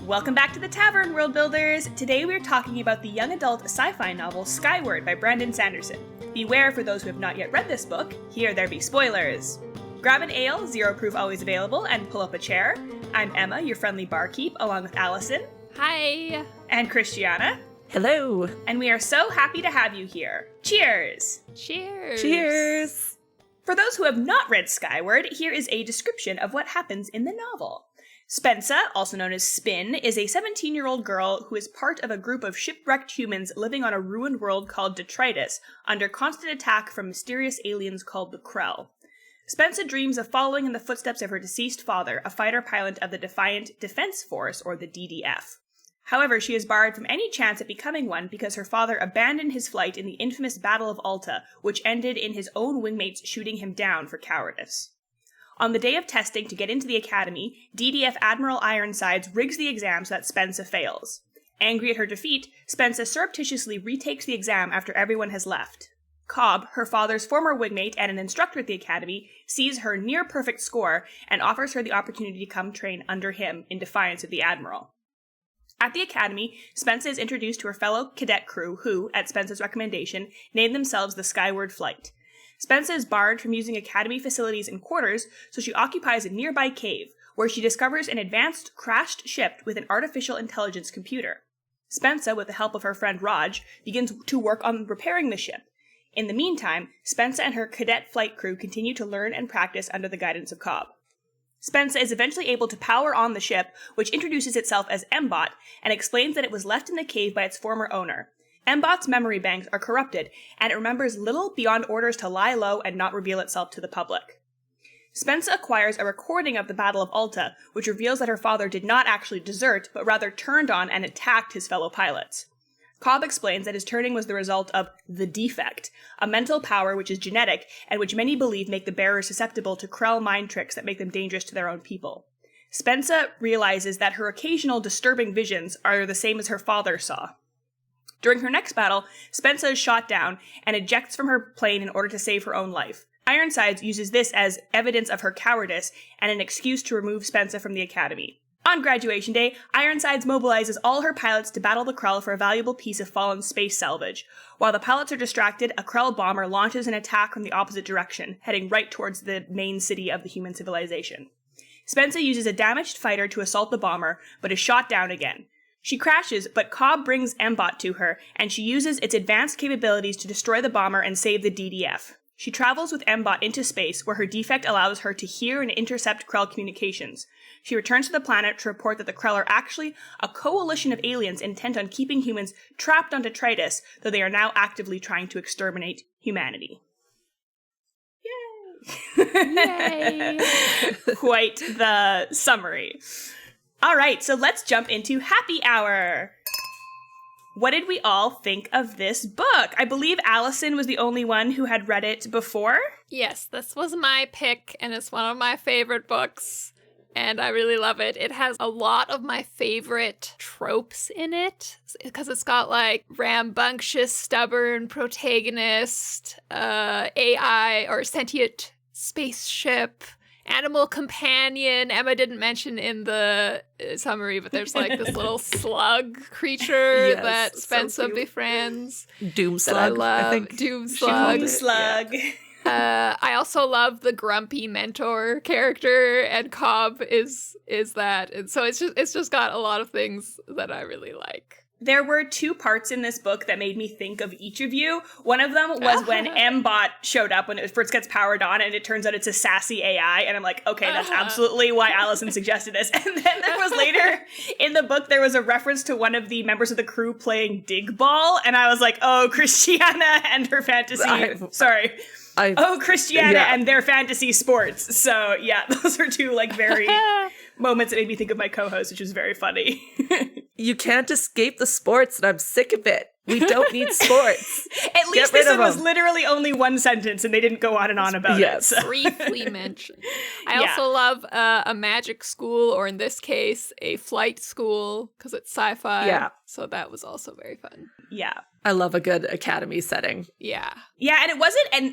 Welcome back to the Tavern, World Builders! Today we're talking about the young adult sci-fi novel Skyward by Brandon Sanderson. Beware for those who have not yet read this book, here there be spoilers. Grab an ale, zero proof always available, and pull up a chair. I'm Emma, your friendly barkeep, along with Allison. Hi! And Christiana. Hello! And we are so happy to have you here. Cheers! Cheers! Cheers! For those who have not read Skyward, here is a description of what happens in the novel. Spensa, also known as Spin, is a 17-year-old girl who is part of a group of shipwrecked humans living on a ruined world called Detritus, under constant attack from mysterious aliens called the Krell. Spensa dreams of following in the footsteps of her deceased father, a fighter pilot of the Defiant Defense Force, or the DDF. However, she is barred from any chance at becoming one because her father abandoned his flight in the infamous Battle of Alta, which ended in his own wingmates shooting him down for cowardice. On the day of testing to get into the academy, DDF Admiral Ironsides rigs the exam so that Spensa fails. Angry at her defeat, Spensa surreptitiously retakes the exam after everyone has left. Cobb, her father's former wingmate and an instructor at the academy, sees her near-perfect score and offers her the opportunity to come train under him in defiance of the Admiral. At the academy, Spensa is introduced to her fellow cadet crew who, at Spensa's recommendation, name themselves the Skyward Flight. Spensa is barred from using academy facilities and quarters, so she occupies a nearby cave, where she discovers an advanced, crashed ship with an artificial intelligence computer. Spensa, with the help of her friend Raj, begins to work on repairing the ship. In the meantime, Spensa and her cadet flight crew continue to learn and practice under the guidance of Cobb. Spensa is eventually able to power on the ship, which introduces itself as Mbot, and explains that it was left in the cave by its former owner. Mbot's memory banks are corrupted, and it remembers little beyond orders to lie low and not reveal itself to the public. Spensa acquires a recording of the Battle of Alta, which reveals that her father did not actually desert, but rather turned on and attacked his fellow pilots. Cobb explains that his turning was the result of the defect, a mental power which is genetic and which many believe make the bearers susceptible to Krell mind tricks that make them dangerous to their own people. Spensa realizes that her occasional disturbing visions are the same as her father saw. During her next battle, Spensa is shot down and ejects from her plane in order to save her own life. Ironsides uses this as evidence of her cowardice and an excuse to remove Spensa from the academy. On graduation day, Ironsides mobilizes all her pilots to battle the Krell for a valuable piece of fallen space salvage. While the pilots are distracted, a Krell bomber launches an attack from the opposite direction, heading right towards the main city of the human civilization. Spensa uses a damaged fighter to assault the bomber, but is shot down again. She crashes, but Cobb brings Mbot to her, and she uses its advanced capabilities to destroy the bomber and save the DDF. She travels with Mbot into space, where her defect allows her to hear and intercept Krell communications. She returns to the planet to report that the Krell are actually a coalition of aliens intent on keeping humans trapped on Detritus, though they are now actively trying to exterminate humanity. Yay! Yay! Quite the summary. All right, so let's jump into Happy Hour. What did we all think of this book? I believe Allison was the only one who had read it before. Yes, this was my pick, and it's one of my favorite books, and I really love it. It has a lot of my favorite tropes in it, because it's got, like, rambunctious, stubborn protagonist, AI, or sentient spaceship, animal companion. Emma didn't mention in the summary, but there's like this little slug creature that Spensa befriends. Doom slug, that I love. I think. Doom slug. Doom slug. Yeah. I also love the grumpy mentor character, and Cobb is that. And so it's just got a lot of things that I really like. There were two parts in this book that made me think of each of you. One of them was when Mbot showed up, when it first gets powered on, and it turns out it's a sassy AI, and I'm like, okay, that's absolutely why Allison suggested this. And then there was later in the book, there was a reference to one of the members of the crew playing dig ball, and I was like, oh, Christiana and her fantasy... Christiana and their fantasy sports. So, yeah, those are two, like, very... moments that made me think of my co-host, which was very funny. You can't escape the sports, and I'm sick of it. We don't need sports. At least this was literally only one sentence, and they didn't go on and on about it. So. Briefly mentioned. I also love a magic school, or in this case, a flight school, because it's sci-fi. Yeah. So that was also very fun. Yeah. I love a good academy setting. Yeah. Yeah, and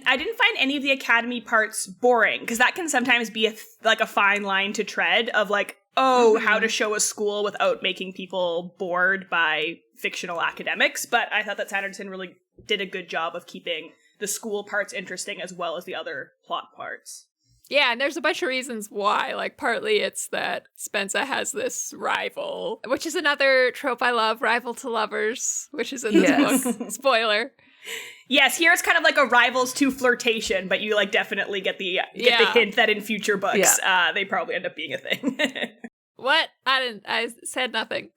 I didn't find any of the academy parts boring, because that can sometimes be a fine line to tread of, like, how to show a school without making people bored by fictional academics. But I thought that Sanderson really did a good job of keeping the school parts interesting as well as the other plot parts. Yeah, and there's a bunch of reasons why. Like, partly it's that Spencer has this rival, which is another trope I love, rival to lovers, which is in this book. Spoiler. Yes, here it's kind of like a rivals to flirtation, but you like definitely get the hint that in future books, they probably end up being a thing. What? I said nothing.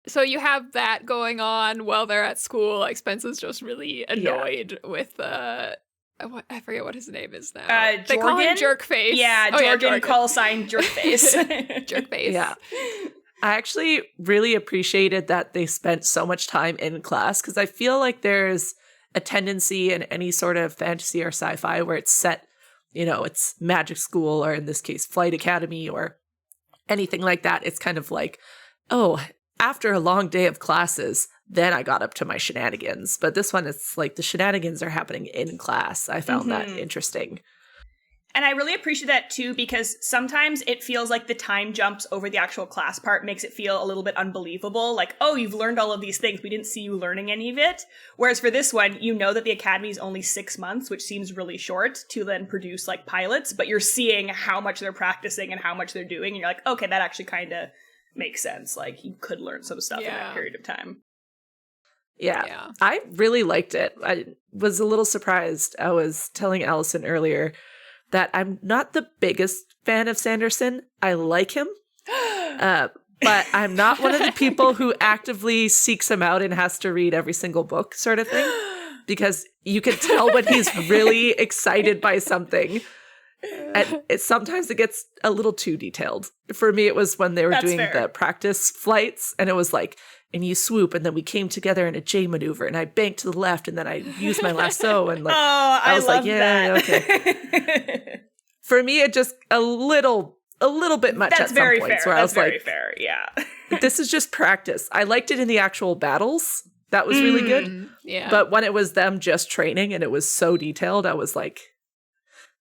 So you have that going on while they're at school. Like, Spencer's just really annoyed with I forget what his name is now. They call him Jerkface. Yeah, Jorgen, call sign Jerkface. Jerkface. Yeah. I actually really appreciated that they spent so much time in class, because I feel like there's a tendency in any sort of fantasy or sci-fi where it's set, it's magic school, or in this case, flight academy, or anything like that. It's kind of like, oh, after a long day of classes, then I got up to my shenanigans. But this one, it's like the shenanigans are happening in class. I found that interesting. And I really appreciate that too, because sometimes it feels like the time jumps over the actual class part makes it feel a little bit unbelievable. Like, oh, you've learned all of these things. We didn't see you learning any of it. Whereas for this one, you know that the academy is only 6 months, which seems really short to then produce like pilots, but you're seeing how much they're practicing and how much they're doing. And you're like, okay, that actually kind of makes sense. Like, you could learn some stuff in that period of time. Yeah, I really liked it. I was a little surprised. I was telling Allison earlier that I'm not the biggest fan of Sanderson. I like him, but I'm not one of the people who actively seeks him out and has to read every single book sort of thing, because you can tell when he's really excited by something. And sometimes it gets a little too detailed. For me, it was when they were doing the practice flights, and it was like, and you swoop, and then we came together in a J maneuver, and I banked to the left, and then I used my lasso, and like, I was like, yeah, okay. For me, it just a little bit much at some points, where I was like, fair, yeah. This is just practice. I liked it in the actual battles. That was really good. Yeah. But when it was them just training, and it was so detailed, I was like,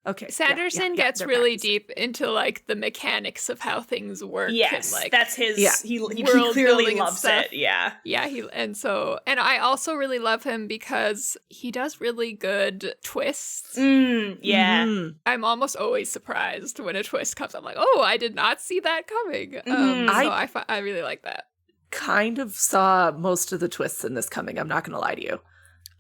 okay. Sanderson gets really deep into like the mechanics of how things work. Yes, and, like, that's his. He clearly loves it. Yeah, yeah. And I also really love him because he does really good twists. Yeah, I'm almost always surprised when a twist comes. I'm like, oh, I did not see that coming. So I really like that. Kind of saw most of the twists in this coming. I'm not going to lie to you.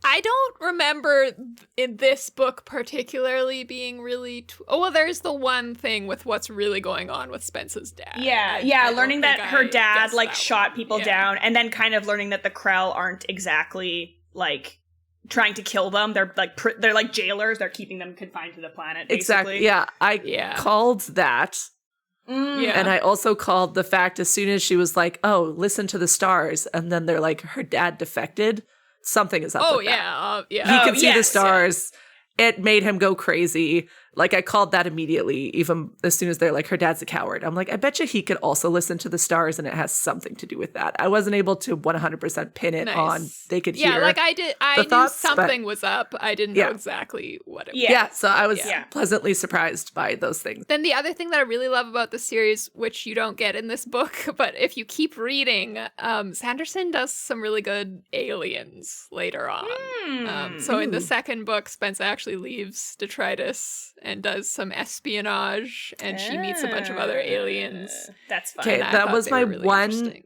I don't remember in this book particularly being really... there's the one thing with what's really going on with Spence's dad. Yeah, learning that her dad, like, shot people down, and then kind of learning that the Krell aren't exactly, like, trying to kill them. They're like jailers. They're keeping them confined to the planet, basically. Exactly, yeah. I called that. And I also called the fact as soon as she was like, oh, listen to the stars, and then they're like, her dad defected. Something is up with that. He could see the stars. It made him go crazy. Like, I called that immediately, even as soon as they're like, her dad's a coward. I'm like, I bet you he could also listen to the stars, and it has something to do with that. I wasn't able to 100% pin it on they could hear. Yeah, like I did. I knew something was up. I didn't know exactly what it was. Yeah, so I was pleasantly surprised by those things. Then the other thing that I really love about the series, which you don't get in this book, but if you keep reading, Sanderson does some really good aliens later on. So in the second book, Spencer actually leaves detritus and does some espionage, and she meets a bunch of other aliens. That's fun. Okay, that was my really one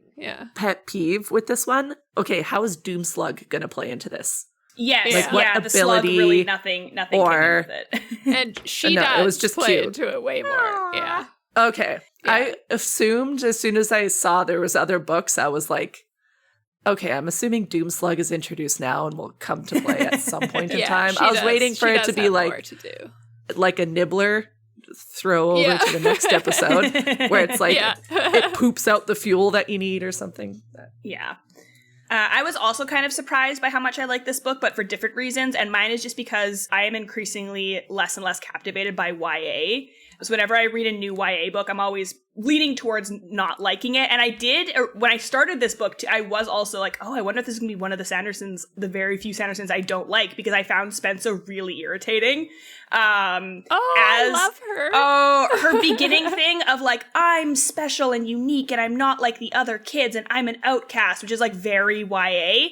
pet peeve with this one. Okay, how is Doomslug going to play into this? Yes, like, what ability, the slug really nothing or, came with it. And she does it was just play cute. Into it way more. Yeah. Okay. Yeah. I assumed as soon as I saw there was other books, I was like, okay, I'm assuming Doomslug is introduced now and will come to play at some point in time. I was waiting for it to be like a nibbler throw over to the next episode where it's like it poops out the fuel that you need or something. Yeah. I was also kind of surprised by how much I like this book, but for different reasons. And mine is just because I am increasingly less and less captivated by YA. So whenever I read a new YA book, I'm always leaning towards not liking it. And I did, when I started this book, I was also like, oh, I wonder if this is going to be one of the Sandersons, the very few Sandersons I don't like, because I found Spencer really irritating. I love her. Oh, her beginning thing of like, I'm special and unique and I'm not like the other kids and I'm an outcast, which is like very YA,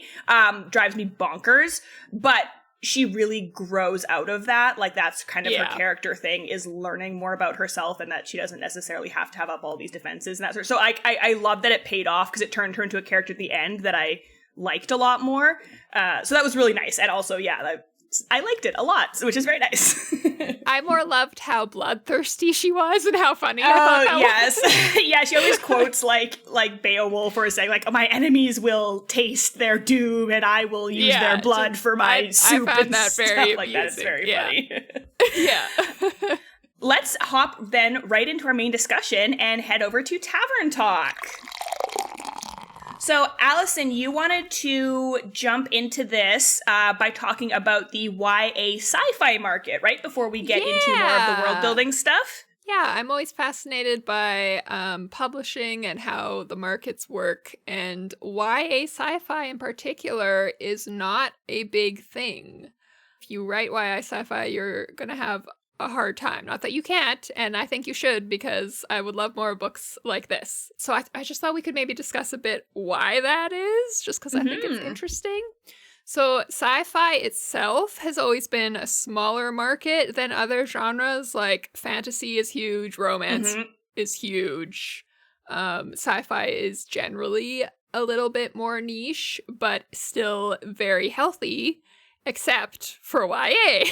drives me bonkers. But she really grows out of that. Like, that's kind of her character thing, is learning more about herself and that she doesn't necessarily have to have up all these defenses and that sort of. So I love that it paid off, because it turned her into a character at the end that I liked a lot more. So that was really nice. And also, I liked it a lot, which is very nice. I more loved how bloodthirsty she was and how funny I thought that was. Yeah, she always quotes like Beowulf, or saying like, my enemies will taste their doom and I will use their blood for my soup. I found and that stuff very like that. It's very funny. Yeah. Let's hop then right into our main discussion and head over to Tavern Talk. So, Allison, you wanted to jump into this by talking about the YA Sci-Fi market, right? Before we get into more of the world-building stuff? Yeah, I'm always fascinated by publishing and how the markets work. And YA Sci-Fi in particular is not a big thing. If you write YA Sci-Fi, you're going to have a hard time. Not that you can't, and I think you should, because I would love more books like this. So I just thought we could maybe discuss a bit why that is, just because I think it's interesting. So sci-fi itself has always been a smaller market than other genres. Like, fantasy is huge, romance is huge. Sci-fi is generally a little bit more niche, but still very healthy. Except for YA.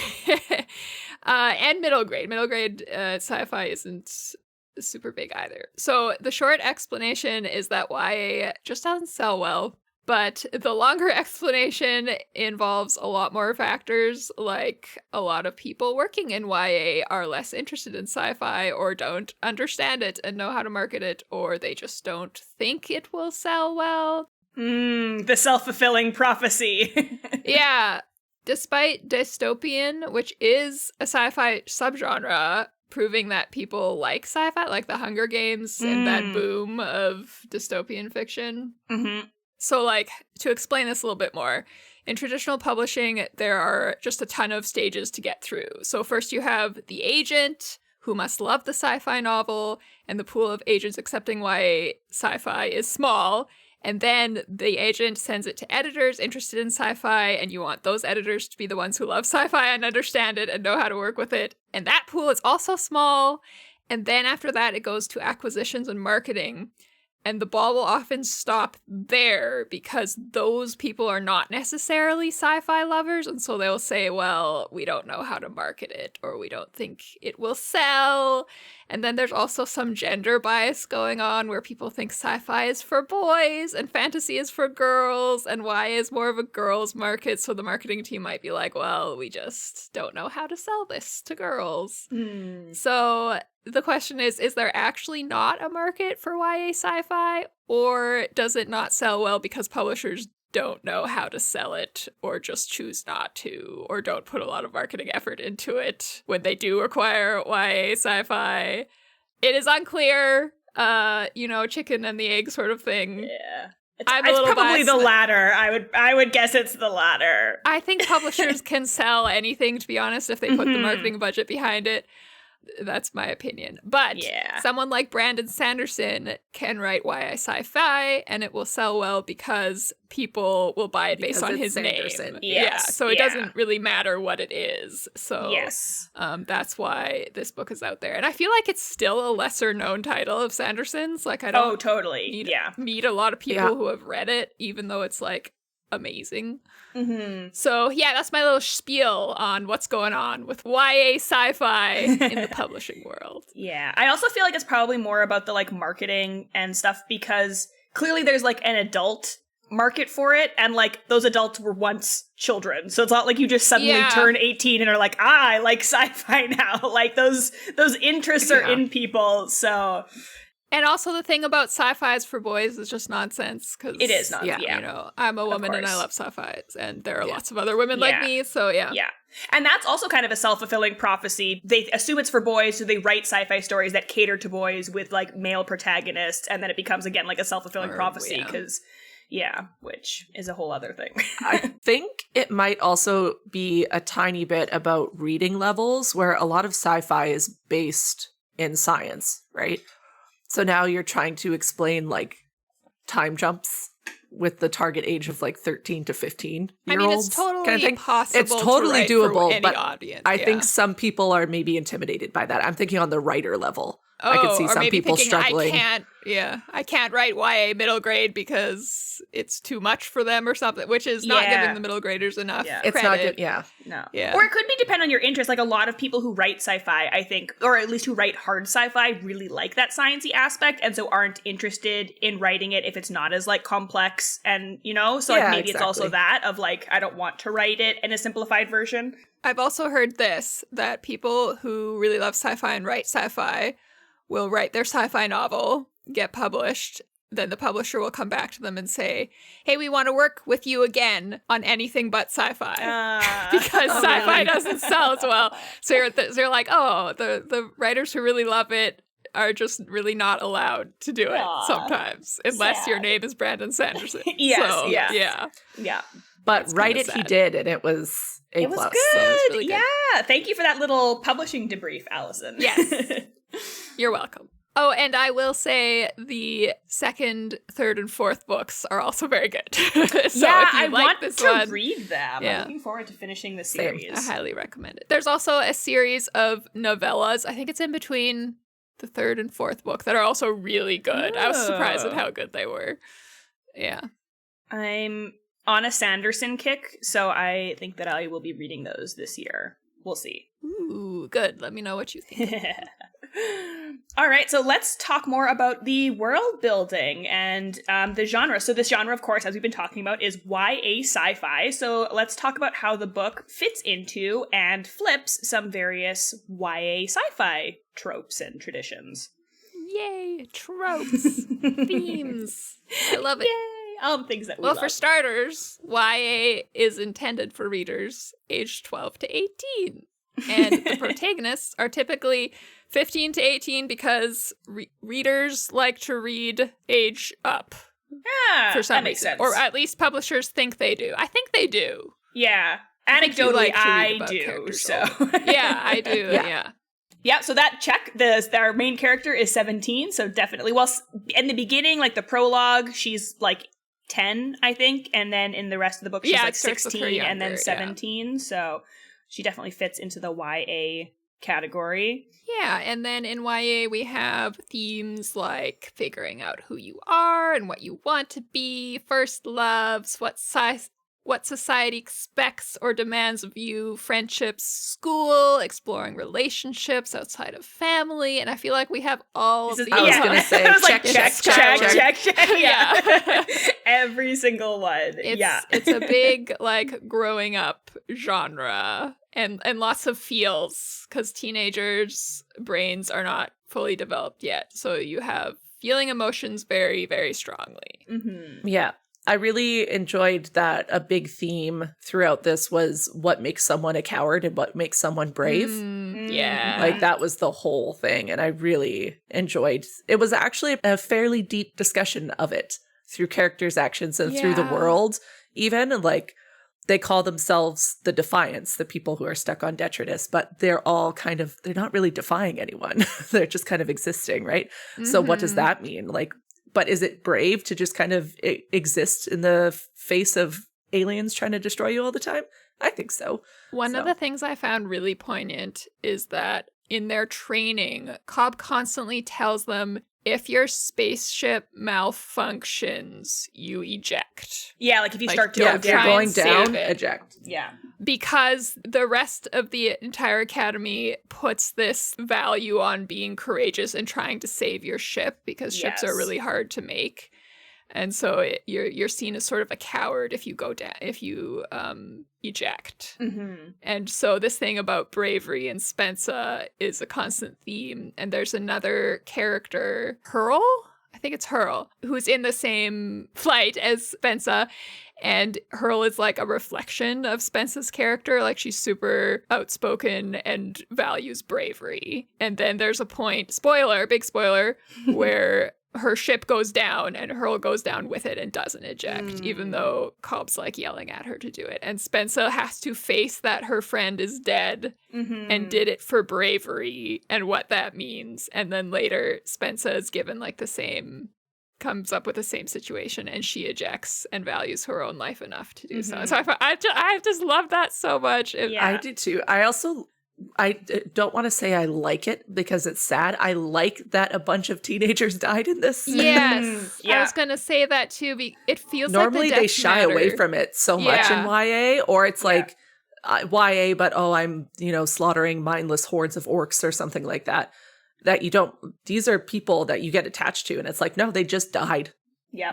And middle grade. Middle grade sci-fi isn't super big either. So the short explanation is that YA just doesn't sell well. But the longer explanation involves a lot more factors, like a lot of people working in YA are less interested in sci-fi, or don't understand it and know how to market it, or they just don't think it will sell well. The self-fulfilling prophecy. Yeah. Despite dystopian, which is a sci-fi subgenre, proving that people like sci-fi, like the Hunger Games and that boom of dystopian fiction. So, like, to explain this a little bit more, in traditional publishing, there are just a ton of stages to get through. So first you have the agent, who must love the sci-fi novel, and the pool of agents accepting YA sci-fi is small. And then the agent sends it to editors interested in sci-fi, and you want those editors to be the ones who love sci-fi and understand it and know how to work with it. And that pool is also small. And then after that, it goes to acquisitions and marketing. And the ball will often stop there, because those people are not necessarily sci-fi lovers. And so they'll say, well, we don't know how to market it, or we don't think it will sell. And then there's also some gender bias going on, where people think sci-fi is for boys and fantasy is for girls, and YA is more of a girls' market. So the marketing team might be like, well, we just don't know how to sell this to girls. So the question is there actually not a market for YA sci-fi, or does it not sell well because publishers don't know how to sell it, or just choose not to, or don't put a lot of marketing effort into it when they do acquire YA sci-fi? It is unclear, chicken and the egg sort of thing. Yeah. It's probably biased. The latter. I would guess it's the latter. I think publishers can sell anything, to be honest, if they put the marketing budget behind it. That's my opinion. But someone like Brandon Sanderson can write YA sci-fi, and it will sell well because people will buy it based on his Sanderson. name. So it doesn't really matter what it is. So that's why this book is out there. And I feel like it's still a lesser known title of Sanderson's. Like, I don't totally. meet a lot of people who have read it, even though it's like amazing. So that's my little spiel on what's going on with YA sci-fi in the publishing world. I also feel like it's probably more about the like marketing and stuff, because clearly there's like an adult market for it, and like those adults were once children, so it's not like you just suddenly turn 18 and are like, I like sci-fi now. Like those interests are in people. So And also the thing about sci-fi is for boys is just nonsense. Cause, it is not, You know, I'm a woman and I love sci-fi, and there are lots of other women like me, so yeah. Yeah. And that's also kind of a self-fulfilling prophecy. They assume it's for boys, so they write sci-fi stories that cater to boys with, like, male protagonists, and then it becomes, again, like a self-fulfilling prophecy, because, which is a whole other thing. I think it might also be a tiny bit about reading levels, where a lot of sci-fi is based in science, right? So now you're trying to explain, like, time jumps with the target age of, like, 13 to 15-year-olds. I mean, it's totally kind of thing. possible. It's totally to doable, for any but audience. I think some people are maybe intimidated by that. I'm thinking on the writer level. Oh, I could see some people thinking, struggling. I can't write YA middle grade because it's too much for them or something, which is not giving the middle graders enough credit. It's not good. No. Yeah. Or it could be depend on your interest. Like, a lot of people who write sci-fi, I think, or at least who write hard sci-fi, really like that sciencey aspect, and so aren't interested in writing it if it's not as, like, complex and, you know? So, like, maybe it's also that of, like, I don't want to write it in a simplified version. I've also heard this, that people who really love sci-fi and write sci-fi will write their sci-fi novel, get published, then the publisher will come back to them and say, hey, we want to work with you again on anything but sci-fi. Because sci-fi doesn't sell as well. So you're like, oh, the writers who really love it are just really not allowed to do it sometimes, unless your name is Brandon Sanderson. Yeah. But write it, he did, and it was A+. It was good. So it was really good. Yeah. Thank you for that little publishing debrief, Allison. Yes. You're welcome. Oh, and I will say the second, third, and fourth books are also very good. So if you I want this to read them. Yeah. I'm looking forward to finishing the series. I highly recommend it. There's also a series of novellas. I think it's in between the third and fourth book that are also really good. I was surprised at how good they were. Yeah. I'm on a Sanderson kick, so I think that I will be reading those this year. We'll see. Ooh, good. Let me know what you think. All right, so let's talk more about the world building and the genre. So this genre, of course, as we've been talking about, is YA Sci-Fi. So let's talk about how the book fits into and flips some various YA Sci-Fi tropes and traditions. Yay, tropes, themes. I love it. Yay! All the things that we love. For starters, YA is intended for readers aged 12 to 18. And the protagonists are typically 15 to 18 because readers like to read age up. Yeah, for some that makes reason. sense. Or at least publishers think they do. I think they do. Yeah. Anecdotally, I do. characters So Yeah, I do. Yeah. Yeah, so that check, our main character is 17, so definitely. Well, in the beginning, like the prologue, she's like 10, I think, and then in the rest of the book, she's like 16 and then 17, so she definitely fits into the YA category. Yeah, and then in YA, we have themes like figuring out who you are and what you want to be, first loves, what society expects or demands of you, friendships, school, exploring relationships outside of family, and I feel like we have all of these. I was going to say, check. Yeah. Every single one. It's a big, like, growing up genre and lots of feels, because teenagers' brains are not fully developed yet, so you have feeling emotions very, very strongly. Mm-hmm. Yeah. I really enjoyed that a big theme throughout this was what makes someone a coward and what makes someone brave. Yeah. Like, that was the whole thing, and I really enjoyed. It was actually a fairly deep discussion of it through characters' actions and through the world, even. And, like, they call themselves the Defiants, the people who are stuck on Detritus, but they're all kind of, they're not really defying anyone. They're just kind of existing, right? Mm-hmm. So what does that mean? Like, but is it brave to just kind of exist in the face of aliens trying to destroy you all the time? I think so. One of the things I found really poignant is that in their training, Cobb constantly tells them, if your spaceship malfunctions, you eject. Yeah, like if you start to go if you're going down, eject. Yeah. Because the rest of the entire academy puts this value on being courageous and trying to save your ship, because ships are really hard to make. And so you're seen as sort of a coward if you go down, if you eject. Mm-hmm. And so this thing about bravery in Spensa is a constant theme. And there's another character, Hurl? I think it's Hurl, who's in the same flight as Spensa. And Hurl is like a reflection of Spensa's character. Like, she's super outspoken and values bravery. And then there's a point, spoiler, big spoiler, where her ship goes down and Hurl goes down with it and doesn't eject, even though Cobb's like yelling at her to do it. And Spensa has to face that her friend is dead and did it for bravery and what that means. And then later Spensa is given like comes up with the same situation, and she ejects and values her own life enough to do so. So I just love that so much. I do too. I don't want to say I like it because it's sad. I like that a bunch of teenagers died in this. Yes. I was going to say that too. It feels normally like they shy away from it so much in YA, or it's like YA, but I'm, slaughtering mindless hordes of orcs or something like that. That you don't, these are people that you get attached to. And it's like, no, they just died. Yeah.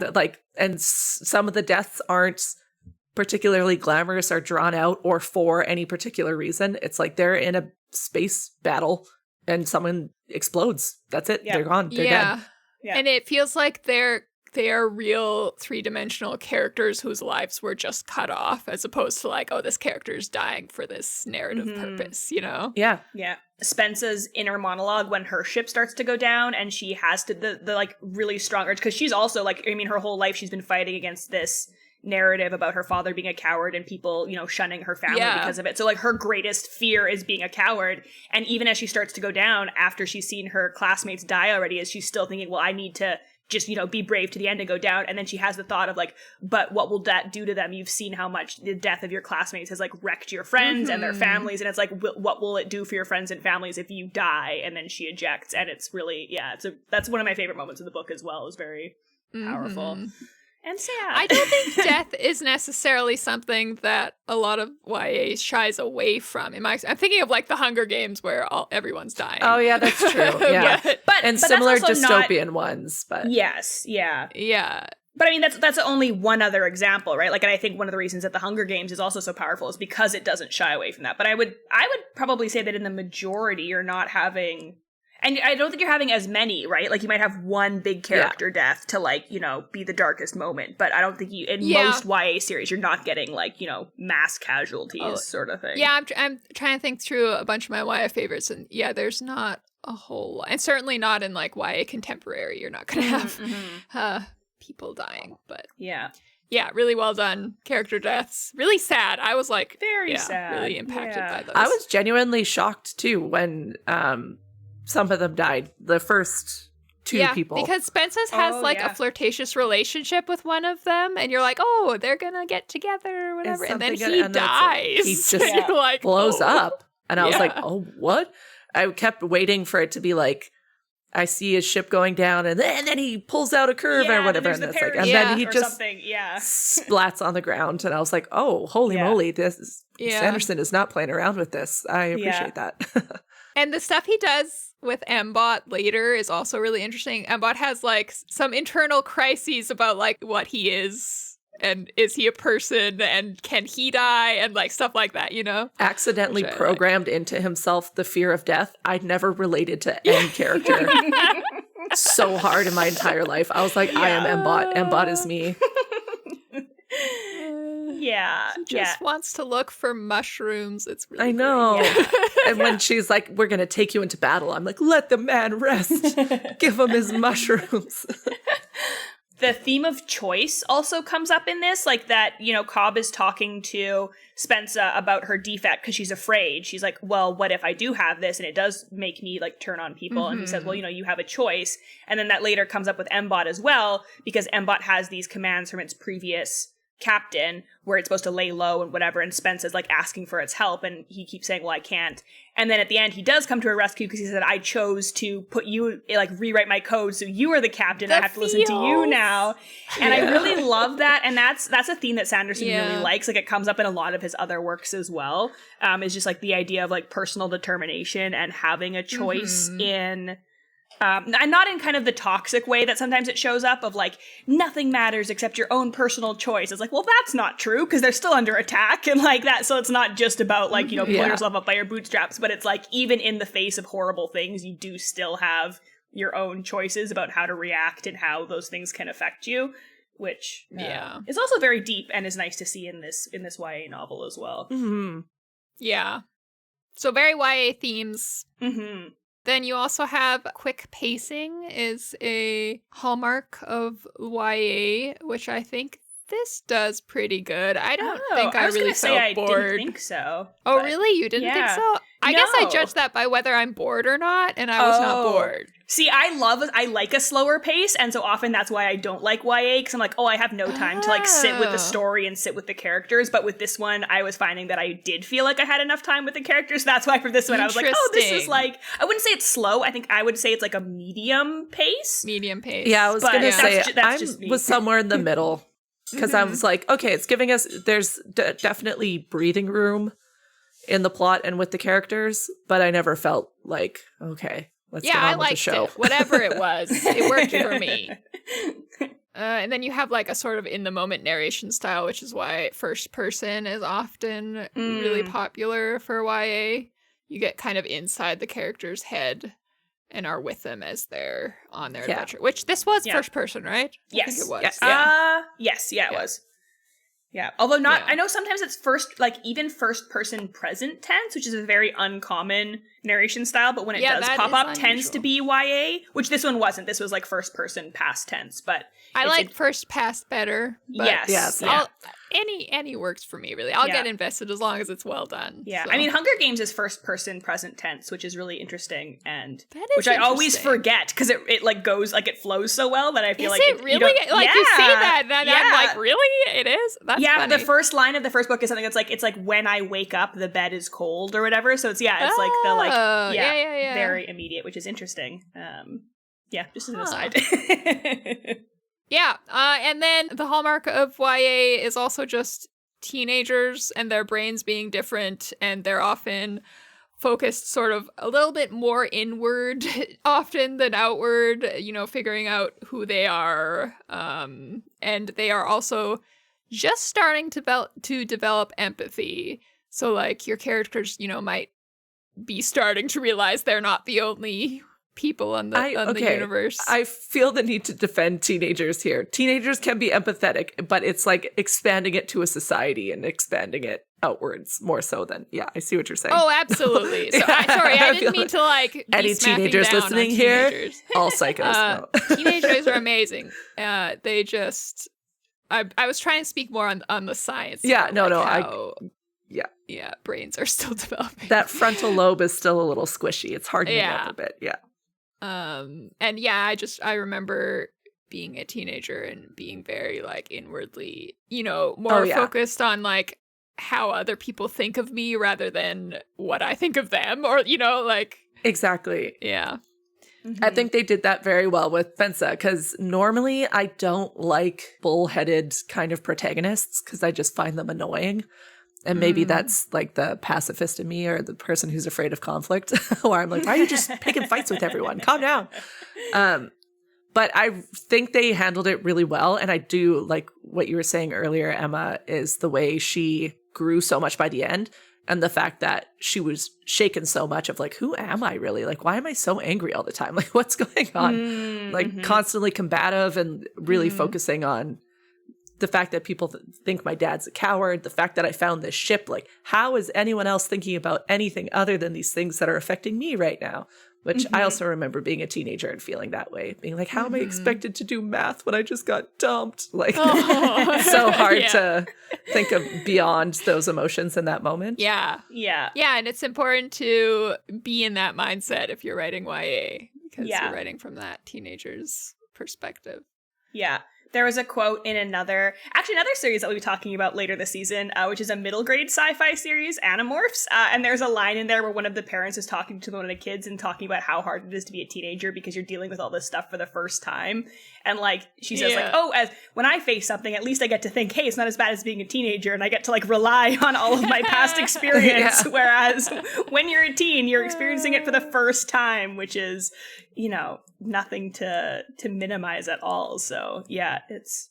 And some of the deaths aren't particularly glamorous or drawn out or for any particular reason. It's like they're in a space battle and someone explodes. That's it. They're gone. They're dead. Yeah. And it feels like they are real three-dimensional characters whose lives were just cut off, as opposed to like, oh, this character is dying for this narrative purpose, Yeah. Yeah. Spensa's inner monologue when her ship starts to go down and she has to, the like really strong urge, because she's also like, her whole life she's been fighting against this narrative about her father being a coward and people, shunning her family because of it. So like her greatest fear is being a coward. And even as she starts to go down after she's seen her classmates die already, is she's still thinking, well, I need to just, be brave to the end and go down. And then she has the thought of like, but what will that do to them? You've seen how much the death of your classmates has like wrecked your friends and their families. And it's like, what will it do for your friends and families if you die? And then she ejects. And it's really, that's one of my favorite moments in the book as well. It's very powerful. And sad. I don't think death is necessarily something that a lot of YA shies away from. I'm thinking of like the Hunger Games where everyone's dying. Oh yeah, that's true. Yeah, but similar dystopian ones. But yes, yeah. But that's only one other example, right? Like, and I think one of the reasons that the Hunger Games is also so powerful is because it doesn't shy away from that. But I would probably say that in the majority, you're not having. And I don't think you're having as many, right? Like, you might have one big character death to, like, be the darkest moment. But I don't think in most YA series, you're not getting, like, mass casualties sort of thing. Yeah, I'm trying to think through a bunch of my YA favorites. And, there's not a whole lot. And certainly not in, like, YA contemporary. You're not going to have people dying. But yeah, really well done. Character deaths. Really sad. I was, like, very sad. Really impacted by those. I was genuinely shocked, too, when... some of them died. The first two people. Because Spensa's has a flirtatious relationship with one of them, and you're like, oh, they're gonna get together or whatever. And then he dies. He just like, blows up. And I was like, oh, what? I kept waiting for it to be like, I see his ship going down, and then he pulls out a curve or whatever. And it's like, and then he just splats on the ground. And I was like, oh, holy moly, Sanderson is not playing around with this. I appreciate that. And the stuff he does with Mbot later is also really interesting. Mbot has like some internal crises about like what he is, and is he a person, and can he die, and like stuff like that, Accidentally programmed into himself the fear of death. I'd never related to any character so hard in my entire life. I was like, I am Mbot. Mbot is me. Yeah. She just wants to look for mushrooms. It's really I know. And when she's like, we're going to take you into battle, I'm like, let the man rest. Give him his mushrooms. The theme of choice also comes up in this, like that, Cobb is talking to Spensa about her defect because she's afraid. She's like, well, what if I do have this and it does make me like turn on people? And he says, well, you have a choice. And then that later comes up with Mbot as well, because Mbot has these commands from its previous captain where it's supposed to lay low and whatever, and Spensa's like asking for its help, and he keeps saying, well, I can't. And then at the end he does come to her rescue because he said, I chose to put you, like, rewrite my code so you are the captain. I have to listen to you now. And I really love that, and that's a theme that Sanderson really likes. Like, it comes up in a lot of his other works as well. Is just like the idea of like personal determination and having a choice in And not in kind of the toxic way that sometimes it shows up of like, nothing matters except your own personal choice. It's like, well, that's not true because they're still under attack and like that. So it's not just about like, pull yourself up by your bootstraps, but it's like, even in the face of horrible things, you do still have your own choices about how to react and how those things can affect you, which is also very deep and is nice to see in this YA novel as well. Mm-hmm. Yeah. So very YA themes. Mm-hmm. Then you also have quick pacing is a hallmark of YA, which I think this does pretty good. I don't think I really felt bored. I didn't think so. Oh, really? You didn't think so? I guess I judged that by whether I'm bored or not, and I was not bored. See, I like a slower pace, and so often that's why I don't like YA, because I'm like, I have no time to like sit with the story and sit with the characters. But with this one, I was finding that I did feel like I had enough time with the characters. That's why for this one, I was like, this is like, I wouldn't say it's slow. I think I would say it's like a medium pace. Medium pace. Yeah, I was going to say, I was somewhere in the middle. Because I was like, okay, it's giving us, there's definitely breathing room in the plot and with the characters, but I never felt like, okay, let's get on with the show. It. Whatever it was, it worked for me. And then you have like a sort of in-the-moment narration style, which is why first person is often really popular for YA. You get kind of inside the character's head and are with them as they're on their adventure. Which this was first person, right? Yes. I think it was. Yes. It was. Yeah. Although I know sometimes it's even first person present tense, which is a very uncommon narration style, but when it does pop up, tends to be YA, which this one wasn't. This was like first person past tense, but I like first past better. But yes. Any works for me, really. I'll get invested as long as it's well done. Yeah. So. I mean, Hunger Games is first person present tense, which is really interesting, and which I always forget because it like goes like it flows so well that I feel like it really you say that, then I'm like, really? It is? That's funny. The first line of the first book is something that's like, it's like, when I wake up, the bed is cold or whatever. So it's like the like very immediate, which is interesting. Just as an aside. Yeah, and then the hallmark of YA is also just teenagers and their brains being different, and they're often focused sort of a little bit more inward often than outward, figuring out who they are. And they are also just starting to develop empathy. So, like, your characters, might be starting to realize they're not the only people on the universe. I feel the need to defend teenagers here. Teenagers can be empathetic, but it's like expanding it to a society and expanding it outwards more so than I see what you're saying. Oh, absolutely. So I didn't mean to like any teenagers listening here. All psychos. No. Teenagers are amazing. They just I was trying to speak more on the science. Brains are still developing. That frontal lobe is still a little squishy. It's hardening up a bit. Yeah. I remember being a teenager and being very like inwardly, more focused on like how other people think of me rather than what I think of them, or like exactly. Yeah. Mm-hmm. I think they did that very well with Fensa, because normally I don't like bullheaded kind of protagonists because I just find them annoying. And maybe that's like the pacifist in me, or the person who's afraid of conflict, where I'm like, why are you just picking fights with everyone? Calm down. But I think they handled it really well. And I do like what you were saying earlier, Emma, is the way she grew so much by the end. And the fact that she was shaken so much of like, who am I really? Like, why am I so angry all the time? Like, what's going on? Like constantly combative and really focusing on the fact that people think my dad's a coward, the fact that I found this ship, like, how is anyone else thinking about anything other than these things that are affecting me right now? Which I also remember being a teenager and feeling that way, being like, how am I expected to do math when I just got dumped? Like, so hard to think of beyond those emotions in that moment. Yeah. And it's important to be in that mindset if you're writing YA, because you're writing from that teenager's perspective. Yeah. There was a quote in another series that we'll be talking about later this season, which is a middle grade sci-fi series, Animorphs. And there's a line in there where one of the parents is talking to one of the kids and talking about how hard it is to be a teenager because you're dealing with all this stuff for the first time. And like she says, like, oh, as when I face something, at least I get to think, hey, it's not as bad as being a teenager, and I get to like rely on all of my past experience. Whereas when you're a teen, you're experiencing it for the first time, which is, you know, nothing to minimize at all. So yeah, it's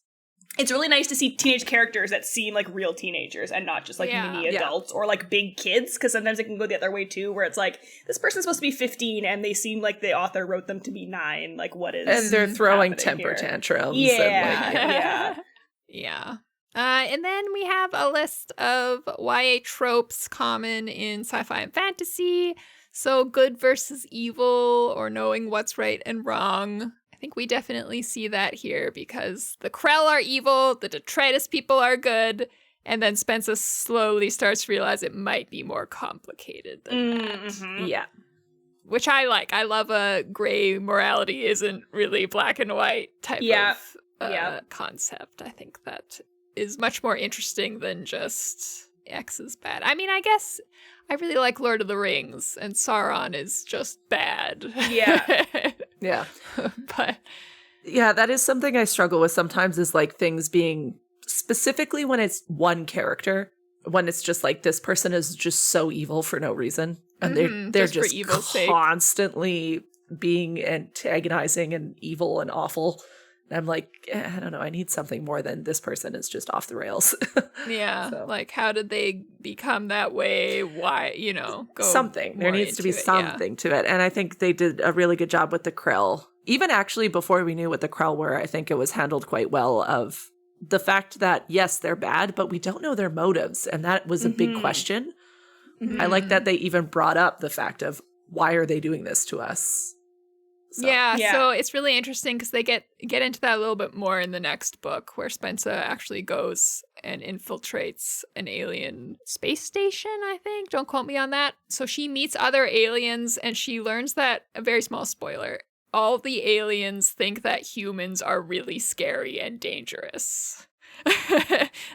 really nice to see teenage characters that seem like real teenagers and not just like mini adults or like big kids, because sometimes it can go the other way too, where it's like this person's supposed to be 15 and they seem like the author wrote them to be 9. Like, what is, and they're throwing temper tantrums. And then we have a list of YA tropes common in sci-fi and fantasy. So good versus evil, or knowing what's right and wrong. I think we definitely see that here, because the Krell are evil, the detritus people are good, and then Spencer slowly starts to realize it might be more complicated than that. Yeah. Which I like. I love a gray morality isn't really black and white type of concept. I think that is much more interesting than just X is bad. I mean, I guess I really like Lord of the Rings, and Sauron is just bad. Yeah. Yeah. But yeah, that is something I struggle with sometimes, is like things being, specifically when it's one character, when it's just like this person is just so evil for no reason, and they're just constantly being antagonizing and evil and awful. And I'm like, I don't know, I need something more than this person is just off the rails. So. Like, how did they become that way? Why, you know, go something. There needs to be something to it. And I think they did a really good job with the Krell. Even actually before we knew what the Krell were, I think it was handled quite well, of the fact that, yes, they're bad, but we don't know their motives. And that was a big question. I like that they even brought up the fact of, why are they doing this to us? So. So it's really interesting because they get into that a little bit more in the next book, where Spencer actually goes and infiltrates an alien space station, I think. Don't quote me on that. So she meets other aliens, and she learns that, a very small spoiler, all the aliens think that humans are really scary and dangerous.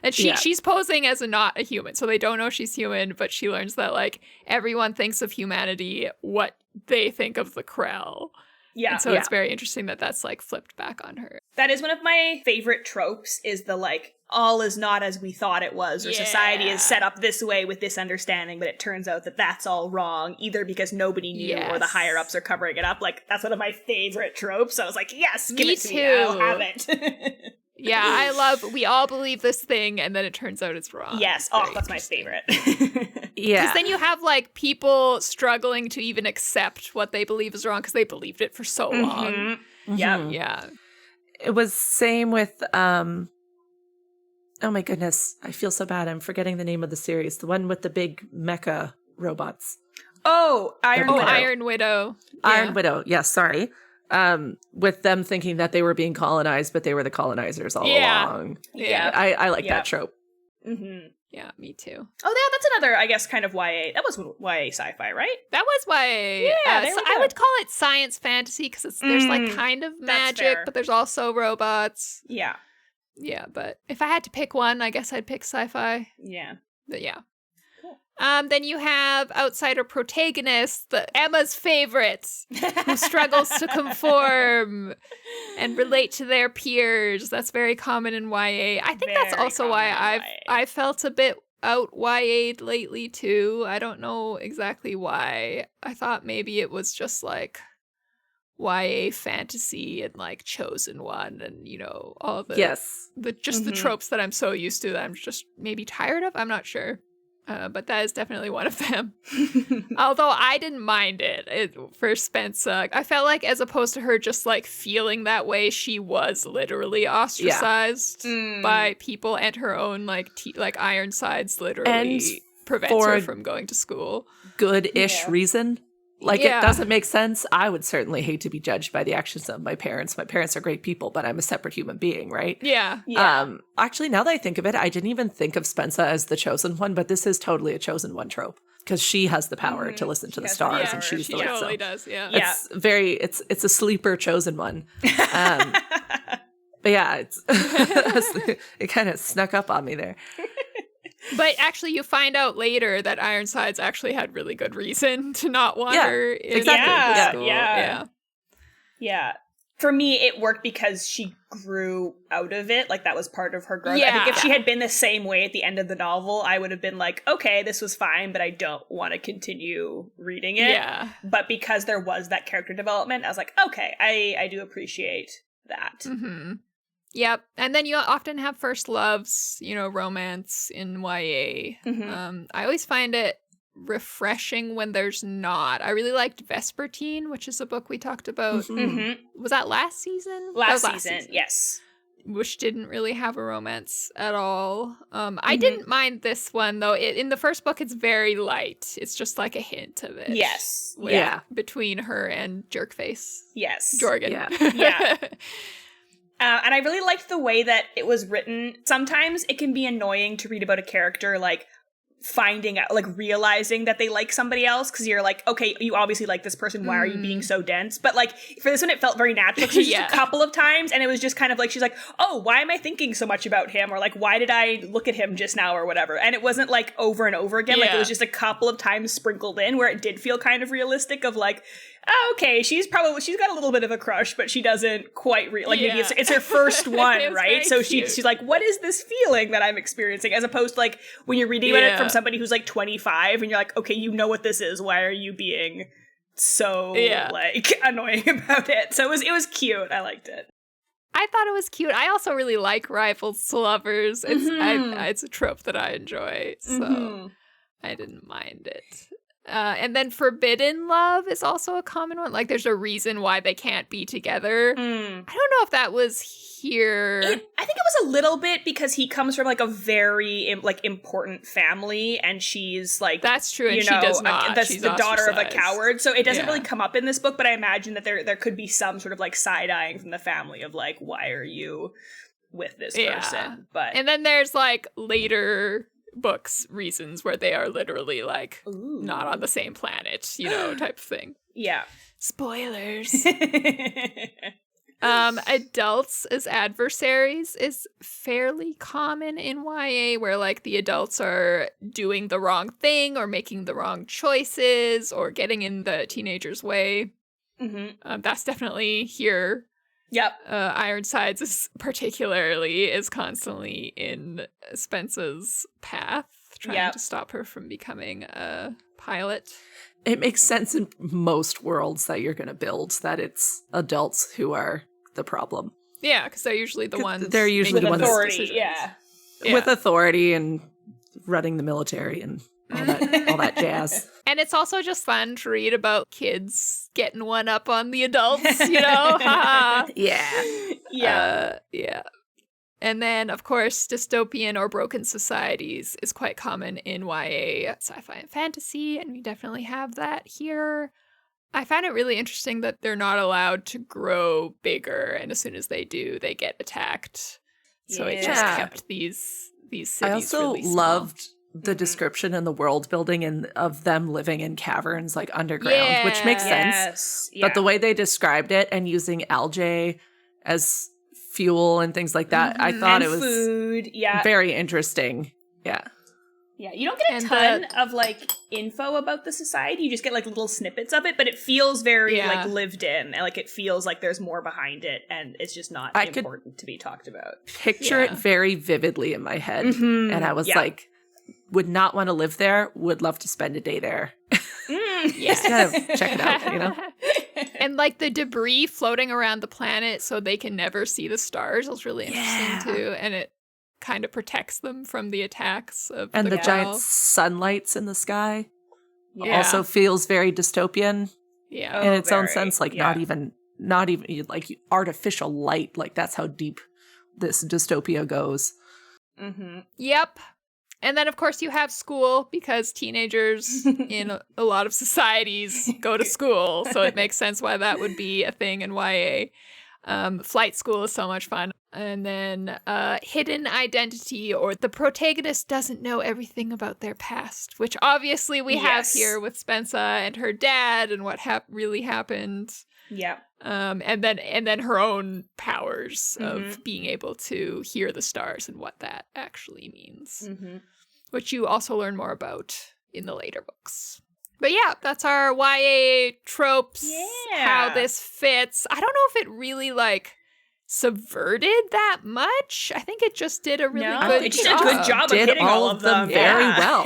And she's posing as not a human, so they don't know she's human, but she learns that like everyone thinks of humanity what they think of the Krell. And so it's very interesting that that's like flipped back on her. That is one of my favorite tropes, is the like, all is not as we thought it was, or society is set up this way with this understanding, but it turns out that that's all wrong, either because nobody knew or the higher ups are covering it up. Like, that's one of my favorite tropes. I was like, yes, give it to me. I'll have it. Yeah, I love, we all believe this thing, and then it turns out it's wrong. Yes, that's my favorite. Because then you have, like, people struggling to even accept what they believe is wrong because they believed it for so long. Yeah. It was same with, oh my goodness, I feel so bad. I'm forgetting the name of the series. The one with the big mecha robots. Oh, Iron Widow. Iron Widow. Iron Widow, yes, sorry. With them thinking that they were being colonized, but they were the colonizers all along. Yeah. I like that trope. Yeah, me too. Oh, yeah, that's another, I guess, kind of YA. That was YA Sci-Fi, right? That was YA. Yeah, so I would call it science fantasy, because there's like kind of magic, but there's also robots. Yeah. Yeah, but if I had to pick one, I guess I'd pick sci-fi. Yeah. But yeah. Then you have outsider protagonists, Emma's favorites, who struggles to conform and relate to their peers. That's very common in YA. I think that's also why I felt a bit out YA'd lately too. I don't know exactly why. I thought maybe it was just like YA fantasy and like Chosen One and, you know, all the the tropes that I'm so used to that I'm just maybe tired of. I'm not sure. But that is definitely one of them. Although I didn't mind it for Spencer. I felt like, as opposed to her just like feeling that way, she was literally ostracized by people, and her own like Ironsides literally prevents her from going to school. Good-ish reason. Like, it doesn't make sense. I would certainly hate to be judged by the actions of my parents. My parents are great people, but I'm a separate human being, right? Yeah. Actually, now that I think of it, I didn't even think of Spencer as the chosen one, but this is totally a chosen one trope, because she has the power to listen to the stars and choose the way. She totally does, It's a sleeper chosen one. But yeah, it kind of snuck up on me there. But actually, you find out later that Ironsides actually had really good reason to not want her in exactly. school. Yeah. For me, it worked because she grew out of it. Like, that was part of her growth. Yeah. I think if she had been the same way at the end of the novel, I would have been like, okay, this was fine, but I don't want to continue reading it. Yeah. But because there was that character development, I was like, okay, I do appreciate that. Mm-hmm. Yep. And then you often have first loves, romance in YA. Mm-hmm. I always find it refreshing when there's not. I really liked Vespertine, which is a book we talked about. Mm-hmm. Was that last season? Last season, yes. Which didn't really have a romance at all. I didn't mind this one, though. In the first book, it's very light. It's just like a hint of it. Yes. Between her and Jerkface. Yes. Jorgen. Yeah. And I really liked the way that it was written. Sometimes it can be annoying to read about a character, like, finding out, like, realizing that they like somebody else, because you're like, okay, you obviously like this person, why are you being so dense? But, like, for this one, it felt very natural. Just a couple of times, and it was just kind of like, she's like, oh, why am I thinking so much about him? Or, like, why did I look at him just now, or whatever? And it wasn't, like, over and over again. Like, it was just a couple of times sprinkled in where it did feel kind of realistic of, like, oh, okay, she's got a little bit of a crush, but she doesn't quite maybe it's her first one, right? So she's like, what is this feeling that I'm experiencing? As opposed to, like, when you're reading about it from somebody who's like 25 and you're like, okay, you know what this is. Why are you being so like annoying about it? So it was cute. I liked it. I thought it was cute. I also really like rivals to lovers. It's a trope that I enjoy, so I didn't mind it. And then forbidden love is also a common one. Like, there's a reason why they can't be together. I don't know if that was here. I think it was a little bit because he comes from, like, a very, important family, and she's, like... That's true, and she does not. She's the daughter of a coward, so it doesn't really come up in this book, but I imagine that there could be some sort of, like, side-eyeing from the family of, like, why are you with this person? But and then there's, like, later... books reasons where they are literally like not on the same planet, type of thing. Yeah. Spoilers. Adults as adversaries is fairly common in YA, where like the adults are doing the wrong thing or making the wrong choices or getting in the teenager's way. That's definitely here. Yep. Ironsides is constantly in Spence's path, trying to stop her from becoming a pilot. It makes sense in most worlds that you're going to build that it's adults who are the problem. Yeah, because they're usually the ones. They're usually the ones with authority. With authority and running the military and all that jazz. And it's also just fun to read about kids getting one up on the adults, Yeah. Yeah. And then, of course, dystopian or broken societies is quite common in YA sci-fi and fantasy, and we definitely have that here. I find it really interesting that they're not allowed to grow bigger, and as soon as they do, they get attacked. So it just kept these cities I also really small. loved the description and the world building and of them living in caverns, like underground, which makes sense. But the way they described it and using algae as fuel and things like that, I thought it was food. Very interesting. Yeah. Yeah, you don't get a ton of, like, info about the society. You just get, like, little snippets of it, but it feels very, like, lived in. And, like, it feels like there's more behind it, and it's just not important to be talked about. Picture it very vividly in my head. And I was like, would not want to live there, would love to spend a day there. Just kind of check it out, And, like, the debris floating around the planet so they can never see the stars is really interesting, too. And it kind of protects them from the attacks of the giant sunlights in the sky also feels very dystopian in its own sense, like not even like artificial light, like that's how deep this dystopia goes. Yep. And then, of course, you have school, because teenagers in a lot of societies go to school, so it makes sense why that would be a thing in YA. Flight school is so much fun. And then hidden identity, or the protagonist doesn't know everything about their past, which obviously we have here with Spensa and her dad and what really happened. Yeah. And then her own powers of being able to hear the stars and what that actually means, which you also learn more about in the later books. But yeah, that's our YA tropes, how this fits. I don't know if it really, like, subverted that much. I think it just did a really good job. It did a good job of hitting all of them very well.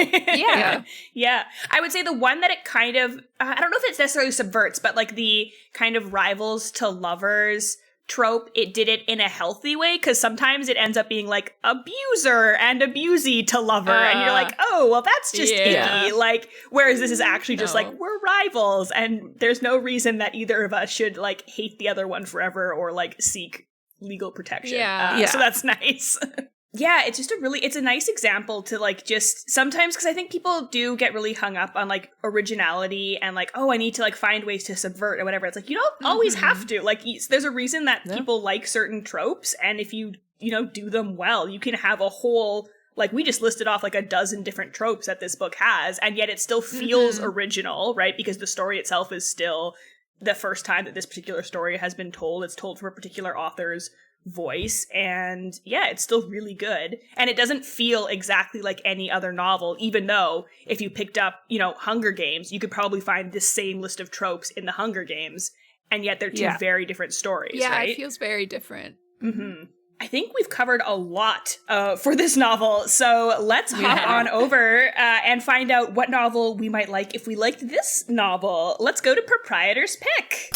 Yeah. I would say the one that it kind of, I don't know if it's necessarily subverts, but like the kind of rivals to lovers trope, it did it in a healthy way, because sometimes it ends up being like abuser and abusey to lover, and you're like, oh, well, that's just icky. Like, whereas this is actually just like, we're rivals, and there's no reason that either of us should like hate the other one forever or like seek legal protection. So that's nice. Yeah, it's just it's a nice example to like just sometimes, because I think people do get really hung up on like originality and like, oh, I need to like find ways to subvert or whatever. It's like, you don't always have to. Like, there's a reason that people like certain tropes, and if you do them well, you can have a whole, like, we just listed off like a dozen different tropes that this book has, and yet it still feels original, right? Because the story itself is still the first time that this particular story has been told. It's told from a particular author's voice, and it's still really good, and it doesn't feel exactly like any other novel, even though if you picked up Hunger Games, you could probably find this same list of tropes in the Hunger Games, and yet they're two very different stories. Right? It feels very different. I think we've covered a lot for this novel, so let's hop on over and find out what novel we might like if we liked this novel. Let's go to Proprietor's Pick.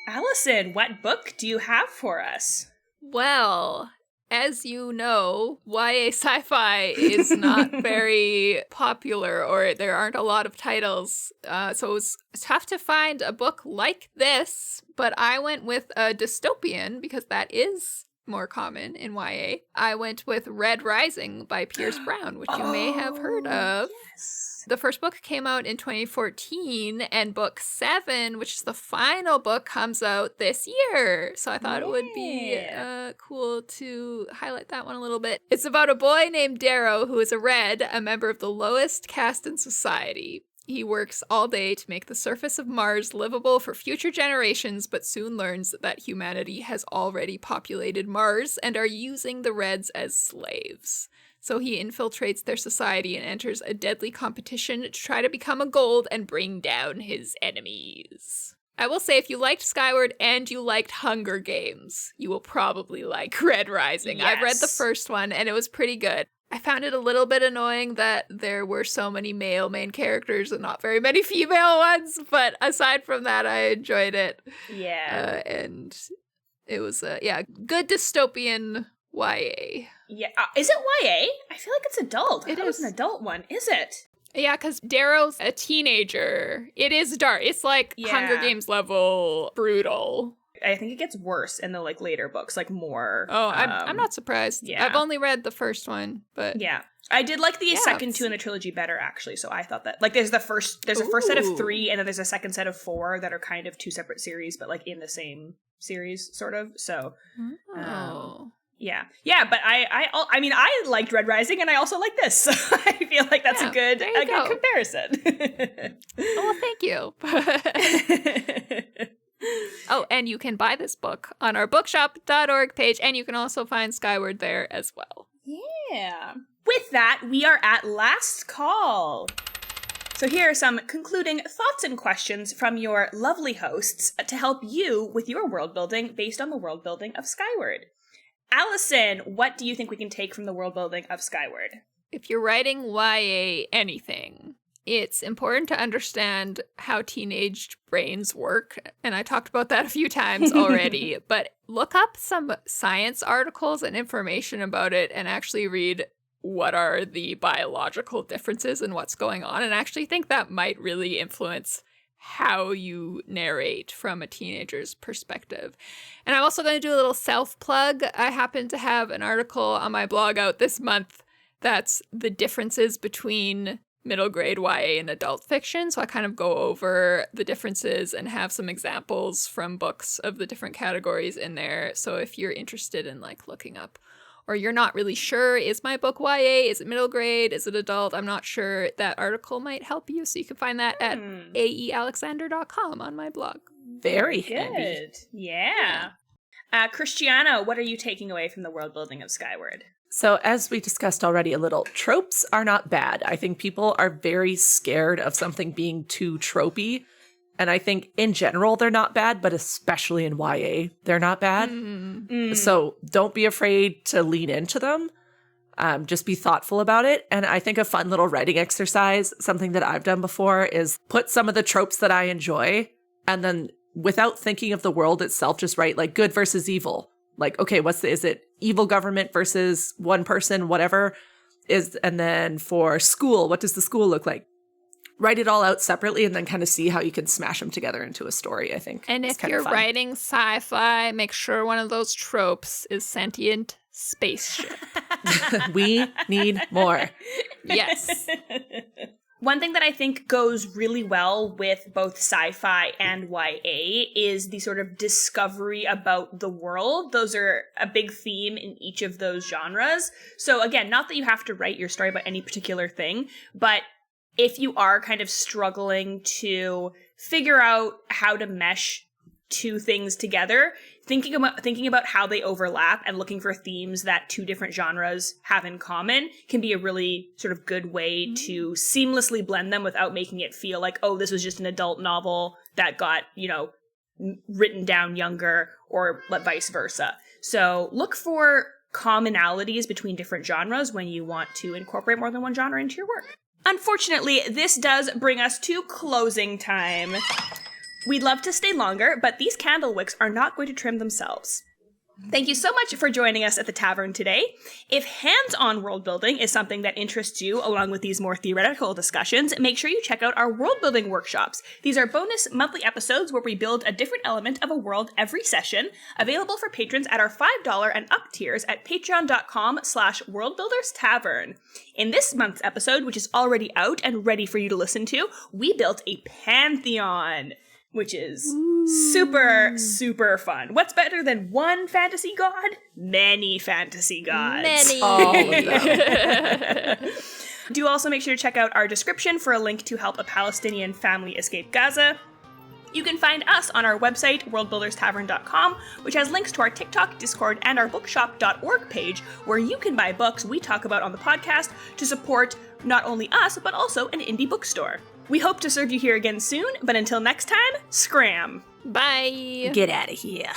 Allison, what book do you have for us? Well, as you know, YA Sci-Fi is not very popular, or there aren't a lot of titles, so it was tough to find a book like this, but I went with a dystopian, because that is more common in YA. I went with Red Rising by Pierce Brown, which you may have heard of. Yes. The first book came out in 2014, and book 7, which is the final book, comes out this year. So I thought it would be cool to highlight that one a little bit. It's about a boy named Darrow who is a Red, a member of the lowest caste in society. He works all day to make the surface of Mars livable for future generations, but soon learns that humanity has already populated Mars and are using the Reds as slaves. So he infiltrates their society and enters a deadly competition to try to become a gold and bring down his enemies. I will say, if you liked Skyward and you liked Hunger Games, you will probably like Red Rising. Yes. I've read the first one, and it was pretty good. I found it a little bit annoying that there were so many male main characters and not very many female ones, but aside from that, I enjoyed it. Yeah. And it was, good dystopian YA. Yeah. Is it YA? I feel like it's adult. It is an adult one. Is it? Yeah, because Darrow's a teenager. It is dark. It's like Hunger Games level brutal. I think it gets worse in the like later books, like more. Oh, I'm not surprised. Yeah. I've only read the first one, but yeah, I did like the second two in the trilogy better, actually. So I thought that like there's a first set of 3, and then there's a second set of 4 that are kind of 2 separate series, but like in the same series, sort of. So. Yeah, but I mean, I liked Red Rising, and I also like this. So I feel like that's a good comparison. Well, thank you. Oh, and you can buy this book on our bookshop.org page, and you can also find Skyward there as well. Yeah. With that, we are at last call. So here are some concluding thoughts and questions from your lovely hosts to help you with your world building based on the world building of Skyward. Allison, what do you think we can take from the world building of Skyward? If you're writing YA anything, it's important to understand how teenage brains work. And I talked about that a few times already, but look up some science articles and information about it and actually read what are the biological differences and what's going on. And I actually think that might really influence how you narrate from a teenager's perspective. And I'm also going to do a little self-plug. I happen to have an article on my blog out this month that's the differences between middle grade YA and adult fiction. So I kind of go over the differences and have some examples from books of the different categories in there. So if you're interested in like looking up, or you're not really sure, is my book YA? Is it middle grade? Is it adult? I'm not sure. That article might help you. So you can find that at aealexander.com on my blog. Very handy. Yeah. Christiana, what are you taking away from the world building of Skyward? So as we discussed already a little, tropes are not bad. I think people are very scared of something being too tropey. And I think in general, they're not bad, but especially in YA, they're not bad. So don't be afraid to lean into them. Just be thoughtful about it. And I think a fun little writing exercise, something that I've done before, is put some of the tropes that I enjoy and then without thinking of the world itself, just write like good versus evil. Like, okay, is it evil government versus one person, whatever and then for school, what does the school look like? Write it all out separately and then kind of see how you can smash them together into a story, I think. And if you're writing sci-fi, make sure one of those tropes is sentient spaceship. We need more. Yes. One thing that I think goes really well with both sci-fi and YA is the sort of discovery about the world. Those are a big theme in each of those genres. So again, not that you have to write your story about any particular thing, but if you are kind of struggling to figure out how to mesh two things together, thinking about how they overlap and looking for themes that two different genres have in common can be a really sort of good way to seamlessly blend them without making it feel like, oh, this was just an adult novel that got, written down younger, or vice versa. So look for commonalities between different genres when you want to incorporate more than one genre into your work. Unfortunately, this does bring us to closing time. We'd love to stay longer, but these candle wicks are not going to trim themselves. Thank you so much for joining us at the tavern today. If hands-on world building is something that interests you, along with these more theoretical discussions, make sure you check out our world building workshops. These are bonus monthly episodes where we build a different element of a world every session, available for patrons at our $5 and up tiers at patreon.com/worldbuilderstavern. In this month's episode, which is already out and ready for you to listen to, we built a pantheon, which is super, super fun. What's better than one fantasy god? Many fantasy gods. Many. All of them. Do also make sure to check out our description for a link to help a Palestinian family escape Gaza. You can find us on our website, worldbuilderstavern.com, which has links to our TikTok, Discord, and our bookshop.org page, where you can buy books we talk about on the podcast to support not only us, but also an indie bookstore. We hope to serve you here again soon, but until next time, scram! Bye! Get out of here.